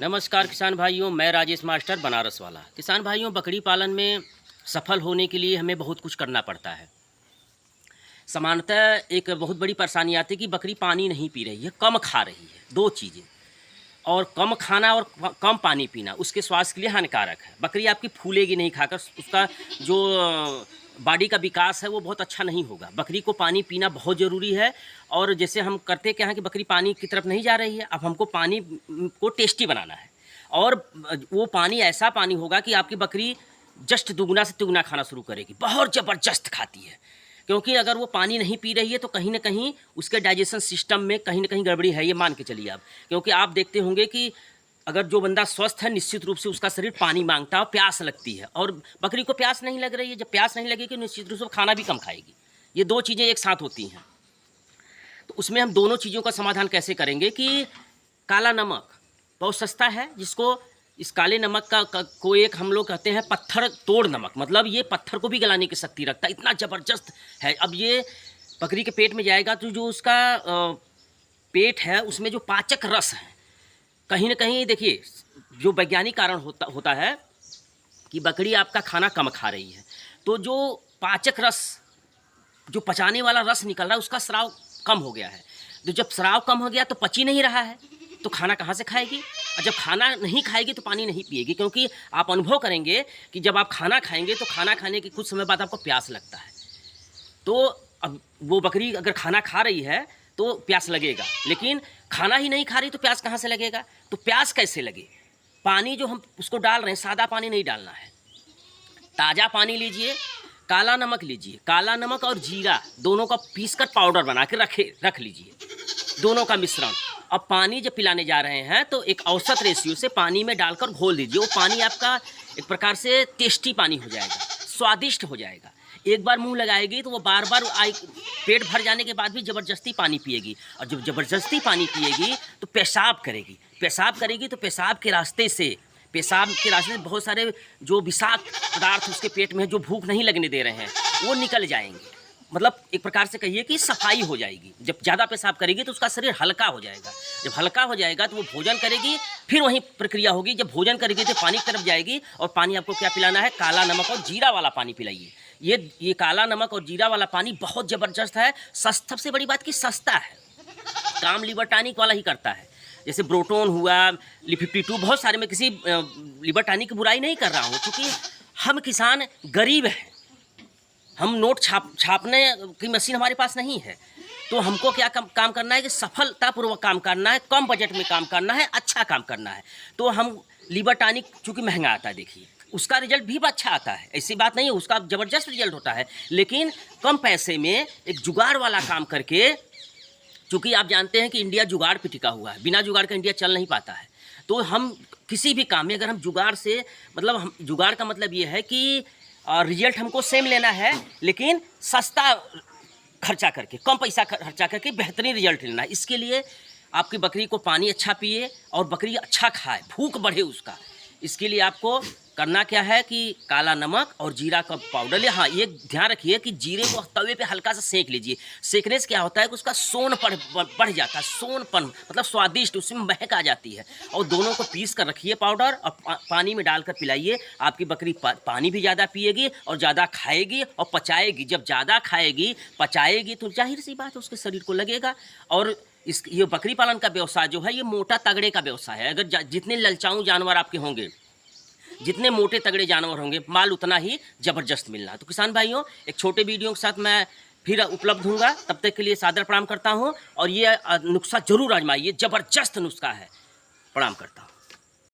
नमस्कार किसान भाइयों, मैं राजेश मास्टर बनारस वाला। किसान भाइयों, बकरी पालन में सफल होने के लिए हमें बहुत कुछ करना पड़ता है। सामान्यतः एक बहुत बड़ी परेशानी आती है कि बकरी पानी नहीं पी रही है, कम खा रही है। दो चीज़ें, और कम खाना और कम पानी पीना उसके स्वास्थ्य के लिए हानिकारक है। बकरी आपकी फूलेगी नहीं खाकर, उसका जो बॉडी का विकास है वो बहुत अच्छा नहीं होगा। बकरी को पानी पीना बहुत ज़रूरी है। और जैसे हम करते क्या हैं कि बकरी पानी की तरफ नहीं जा रही है, अब हमको पानी को टेस्टी बनाना है। और वो पानी ऐसा पानी होगा कि आपकी बकरी जस्ट दुगना से तिगुना खाना शुरू करेगी, बहुत ज़बरदस्त खाती है। क्योंकि अगर वो पानी नहीं पी रही है तो कहीं ना कहीं उसके डाइजेशन सिस्टम में कहीं ना कहीं गड़बड़ी है, ये मान के चलिए आप। क्योंकि आप देखते होंगे कि अगर जो बंदा स्वस्थ है, निश्चित रूप से उसका शरीर पानी मांगता है और प्यास लगती है। और बकरी को प्यास नहीं लग रही है, जब प्यास नहीं लगेगी निश्चित रूप से खाना भी कम खाएगी। ये दो चीज़ें एक साथ होती हैं। तो उसमें हम दोनों चीज़ों का समाधान कैसे करेंगे कि काला नमक बहुत सस्ता है, जिसको इस काले नमक का को एक हम लोग कहते हैं पत्थर तोड़ नमक। मतलब ये पत्थर को भी गलाने की शक्ति रखता है, इतना ज़बरदस्त है। अब ये बकरी के पेट में जाएगा तो जो उसका पेट है उसमें जो पाचक रस है, कहीं ना कहीं देखिए जो वैज्ञानिक कारण होता है कि बकरी आपका खाना कम खा रही है, तो जो पाचक रस, जो पचाने वाला रस निकल रहा है, उसका स्राव कम हो गया है। तो जब स्राव कम हो गया तो पची नहीं रहा है, तो खाना कहाँ से खाएगी? और जब खाना नहीं खाएगी तो पानी नहीं पिएगी। क्योंकि आप अनुभव करेंगे कि जब आप खाना खाएंगे तो खाना खाने के कुछ समय बाद आपको प्यास लगता है। तो अब वो बकरी अगर खाना खा रही है तो प्यास लगेगा, लेकिन खाना ही नहीं खा रही तो प्यास कहाँ से लगेगा? तो प्यास कैसे लगे? पानी जो हम उसको डाल रहे हैं, सादा पानी नहीं डालना है, ताज़ा पानी लीजिए, काला नमक लीजिए, काला नमक और जीरा दोनों का पीस कर पाउडर बना के रख लीजिए, दोनों का मिश्रण। अब पानी जब पिलाने जा रहे हैं तो एक औसत रेशियो से पानी में डालकर घोल दीजिए। वो पानी आपका एक प्रकार से टेस्टी पानी हो जाएगा, स्वादिष्ट हो जाएगा। एक बार मुंह लगाएगी तो वो बार बार पेट भर जाने के बाद भी ज़बरदस्ती पानी पिएगी। और जब ज़बरदस्ती पानी पिएगी तो पेशाब करेगी। पेशाब करेगी तो पेशाब के रास्ते से बहुत सारे जो विषाक्त पदार्थ उसके पेट में है, जो भूख नहीं लगने दे रहे हैं, वो निकल जाएंगे। मतलब एक प्रकार से कहिए कि सफाई हो जाएगी। जब ज़्यादा पेशाब करेगी तो उसका शरीर हल्का हो जाएगा। जब हल्का हो जाएगा तो वो भोजन करेगी, फिर वही प्रक्रिया होगी। जब भोजन करेगी तो पानी की तरफ जाएगी, और पानी आपको क्या पिलाना है? काला नमक और जीरा वाला पानी पिलाइए। ये काला नमक और जीरा वाला पानी बहुत ज़बरदस्त है। सबसे बड़ी बात कि सस्ता है, काम लिवर टॉनिक वाला ही करता है। जैसे ब्रोटोन हुआ, Li52, बहुत सारे। मैं किसी लिवर टॉनिक की बुराई नहीं कर रहा हूँ, क्योंकि हम किसान गरीब हैं, हम नोट छापने की मशीन हमारे पास नहीं है। तो हमको क्या काम करना है कि सफलतापूर्वक काम करना है, कम बजट में काम करना है, अच्छा काम करना है। तो हम लिवर टॉनिक चूँकि महंगा आता है, देखिए उसका रिजल्ट भी अच्छा आता है, ऐसी बात नहीं है, उसका ज़बरदस्त रिजल्ट होता है। लेकिन कम पैसे में एक जुगाड़ वाला काम करके, चूँकि आप जानते हैं कि इंडिया जुगाड़ पे टिका हुआ है, बिना जुगाड़ का इंडिया चल नहीं पाता है। तो हम किसी भी काम में अगर हम जुगाड़ से, मतलब हम जुगाड़ का मतलब ये है कि रिजल्ट हमको सेम लेना है, लेकिन सस्ता खर्चा करके, कम पैसा खर्चा करके बेहतरीन रिजल्ट लेना है। इसके लिए आपकी बकरी को पानी अच्छा पिए और बकरी अच्छा खाए, भूख बढ़े उसका। इसके लिए आपको करना क्या है कि काला नमक और जीरा का पाउडर ले। हाँ, ये ध्यान रखिए कि जीरे को तवे पे हल्का सा सेक लीजिए। सेकने से क्या होता है कि उसका सोनपन बढ़ जाता है, सोनपन मतलब स्वादिष्ट, उसमें महक आ जाती है। और दोनों को पीस कर रखिए पाउडर, और पानी में डालकर पिलाइए। आपकी बकरी पानी भी ज़्यादा पिएगी और ज़्यादा खाएगी और पचाएगी। जब ज़्यादा खाएगी, पचाएगी, तो जाहिर सी बात है उसके शरीर को लगेगा। और ये बकरी पालन का व्यवसाय जो है, ये मोटा तगड़े का व्यवसाय है। अगर जितने ललचाऊ जानवर आपके होंगे, जितने मोटे तगड़े जानवर होंगे, माल उतना ही ज़बरदस्त मिलना है। तो किसान भाइयों, एक छोटे वीडियो के साथ मैं फिर उपलब्ध हूँगा। तब तक के लिए सादर प्रणाम करता हूँ। और ये नुस्खा जरूर आजमाइए, ज़बरदस्त नुस्खा है। प्रणाम करता हूँ।